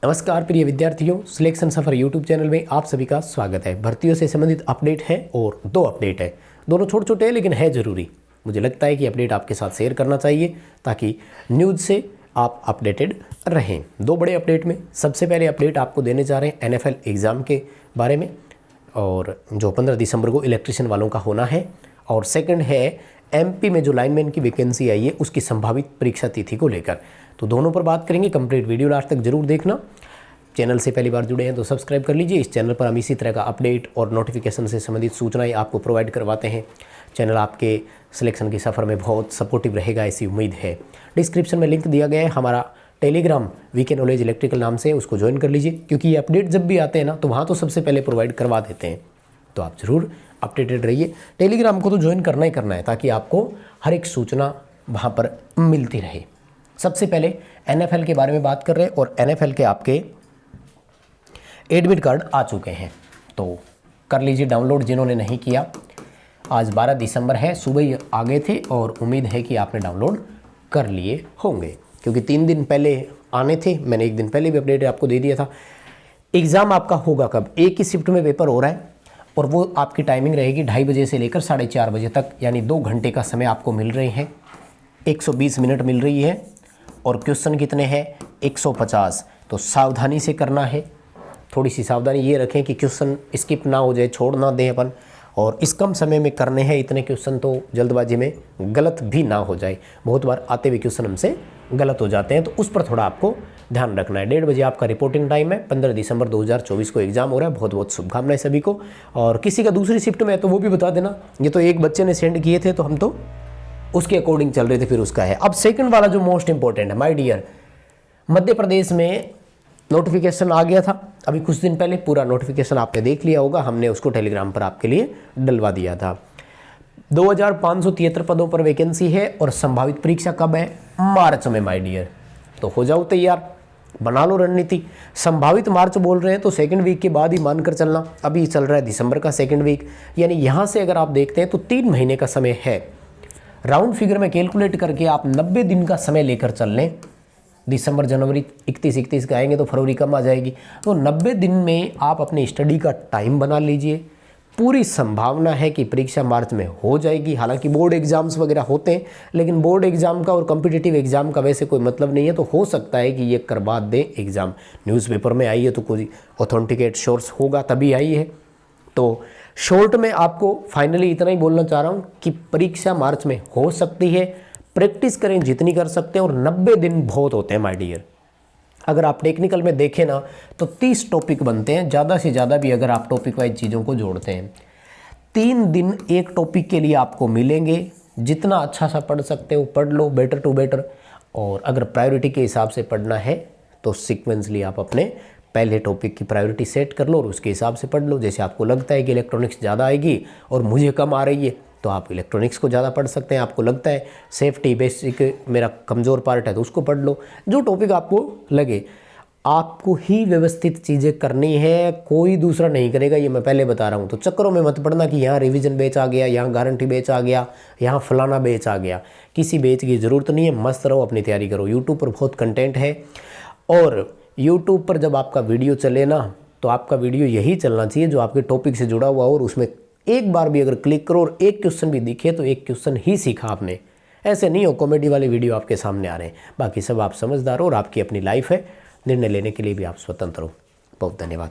नमस्कार प्रिय विद्यार्थियों, सिलेक्शन सफर यूट्यूब चैनल में आप सभी का स्वागत है। भर्तियों से संबंधित अपडेट है और दो अपडेट है, दोनों छोटे छोटे हैं लेकिन है ज़रूरी। मुझे लगता है कि अपडेट आपके साथ शेयर करना चाहिए ताकि न्यूज़ से आप अपडेटेड रहें। दो बड़े अपडेट में सबसे पहले अपडेट आपको देने जा रहे हैं NFL एग्ज़ाम के बारे में, और जो 15 दिसंबर को इलेक्ट्रीशियन वालों का होना है। और सेकंड है MP में जो लाइनमैन की वैकेंसी आई है उसकी संभावित परीक्षा तिथि को लेकर। तो दोनों पर बात करेंगे। कंप्लीट वीडियो लास्ट तक जरूर देखना। चैनल से पहली बार जुड़े हैं तो सब्सक्राइब कर लीजिए। इस चैनल पर हम इसी तरह का अपडेट और नोटिफिकेशन से संबंधित सूचनाएं आपको प्रोवाइड करवाते हैं। चैनल आपके सिलेक्शन के सफ़र में बहुत सपोर्टिव रहेगा, ऐसी उम्मीद है। डिस्क्रिप्शन में लिंक दिया गया है हमारा टेलीग्राम वीके नॉलेज इलेक्ट्रिकल नाम से, उसको ज्वाइन कर लीजिए, क्योंकि ये अपडेट जब भी आते हैं ना तो वहाँ तो सबसे पहले प्रोवाइड करवा देते हैं। तो आप ज़रूर अपडेटेड रहिए। टेलीग्राम को तो ज्वाइन करना ही करना है ताकि आपको हर एक सूचना वहाँ पर मिलती रहे। सबसे पहले NFL के बारे में बात कर रहे हैं, और NFL के आपके एडमिट कार्ड आ चुके हैं, तो कर लीजिए डाउनलोड जिन्होंने नहीं किया। आज 12 दिसंबर है, सुबह ही आ गए थे और उम्मीद है कि आपने डाउनलोड कर लिए होंगे, क्योंकि 3 दिन पहले आने थे। मैंने 1 दिन पहले भी अपडेट आपको दे दिया था। एग्ज़ाम आपका होगा कब? एक ही शिफ्ट में पेपर हो रहा है, और वो आपकी टाइमिंग रहेगी 2:30 बजे से लेकर 4:30 बजे तक, यानी 2 घंटे का समय आपको मिल रहे हैं। 120 मिनट मिल रही है, और क्वेश्चन कितने हैं? 150। तो सावधानी से करना है। थोड़ी सी सावधानी ये रखें कि क्वेश्चन स्किप ना हो जाए, छोड़ ना दें अपन, और इस कम समय में करने हैं इतने क्वेश्चन, तो जल्दबाजी में गलत भी ना हो जाए। बहुत बार आते हुए क्वेश्चन हमसे गलत हो जाते हैं, तो उस पर थोड़ा आपको ध्यान रखना है। 1:30 बजे आपका रिपोर्टिंग टाइम है। 15 दिसंबर 2024 को एग्जाम हो रहा है। बहुत बहुत शुभकामनाएं सभी को। और किसी का दूसरी शिफ्ट में है तो वो भी बता देना। ये तो एक बच्चे ने सेंड किए थे तो हम तो उसके अकॉर्डिंग चल रहे थे, फिर उसका है। अब सेकंड वाला जो मोस्ट इंपॉर्टेंट है माय डियर, मध्य प्रदेश में नोटिफिकेशन आ गया था अभी कुछ दिन पहले। पूरा नोटिफिकेशन आपने देख लिया होगा, हमने उसको टेलीग्राम पर आपके लिए डलवा दिया था। 2573 पदों पर वैकेंसी है, और संभावित परीक्षा कब है? मार्च में माय डियर। तो हो जाओ तैयार, बना लो रणनीति। संभावित मार्च बोल रहे हैं तो सेकंड वीक के बाद ही मानकर चलना। अभी चल रहा है दिसंबर का सेकंड वीक, यानी यहाँ से अगर आप देखते हैं तो 3 महीने का समय है। राउंड फिगर में कैलकुलेट करके आप 90 दिन का समय लेकर चल लें। दिसंबर जनवरी 31 का आएंगे तो फरवरी कम आ जाएगी, तो 90 दिन में आप अपनी स्टडी का टाइम बना लीजिए। पूरी संभावना है कि परीक्षा मार्च में हो जाएगी। हालांकि बोर्ड एग्जाम्स वगैरह होते हैं, लेकिन बोर्ड एग्जाम का और कॉम्पिटिटिव एग्जाम का वैसे कोई मतलब नहीं है, तो हो सकता है कि ये करवा दें एग्ज़ाम। न्यूज़पेपर में आई है तो कोई ऑथेंटिकेट सोर्स होगा तभी आई है। तो शॉर्ट में आपको फाइनली इतना ही बोलना चाह रहा हूँ कि परीक्षा मार्च में हो सकती है। प्रैक्टिस करें जितनी कर सकते हैं, और 90 दिन बहुत होते हैं माय डियर। अगर आप टेक्निकल में देखें ना तो 30 टॉपिक बनते हैं, ज़्यादा से ज़्यादा भी अगर आप टॉपिक वाइज चीज़ों को जोड़ते हैं। 3 दिन एक टॉपिक के लिए आपको मिलेंगे। जितना अच्छा सा पढ़ सकते हो पढ़ लो, बेटर टू बेटर। और अगर प्रायोरिटी के हिसाब से पढ़ना है तो सीक्वेंसली आप अपने पहले टॉपिक की प्रायोरिटी सेट कर लो और उसके हिसाब से पढ़ लो। जैसे आपको लगता है कि इलेक्ट्रॉनिक्स ज़्यादा आएगी और मुझे कम आ रही है, तो आप इलेक्ट्रॉनिक्स को ज़्यादा पढ़ सकते हैं। आपको लगता है सेफ्टी बेसिक मेरा कमज़ोर पार्ट है तो उसको पढ़ लो। जो टॉपिक आपको लगे, आपको ही व्यवस्थित चीज़ें करनी है, कोई दूसरा नहीं करेगा, ये मैं पहले बता रहा हूँ। तो चक्करों में मत पड़ना कि यहाँ रिवीजन बैच आ गया, यहाँ गारंटी बैच आ गया, यहाँ फलाना बैच आ गया। किसी बैच की ज़रूरत नहीं है। मस्त रहो, अपनी तैयारी करो। यूट्यूब पर बहुत कंटेंट है, और यूट्यूब पर जब आपका वीडियो चले ना तो आपका वीडियो यही चलना चाहिए जो आपके टॉपिक से जुड़ा हुआ हो, और उसमें एक बार भी अगर क्लिक करो और एक क्वेश्चन भी दिखे तो एक क्वेश्चन ही सीखा आपने। ऐसे नहीं हो कॉमेडी वाले वीडियो आपके सामने आ रहे हैं। बाकी सब आप समझदार हो और आपकी अपनी लाइफ है। निर्णय लेने के लिए भी आप स्वतंत्र हो। बहुत धन्यवाद।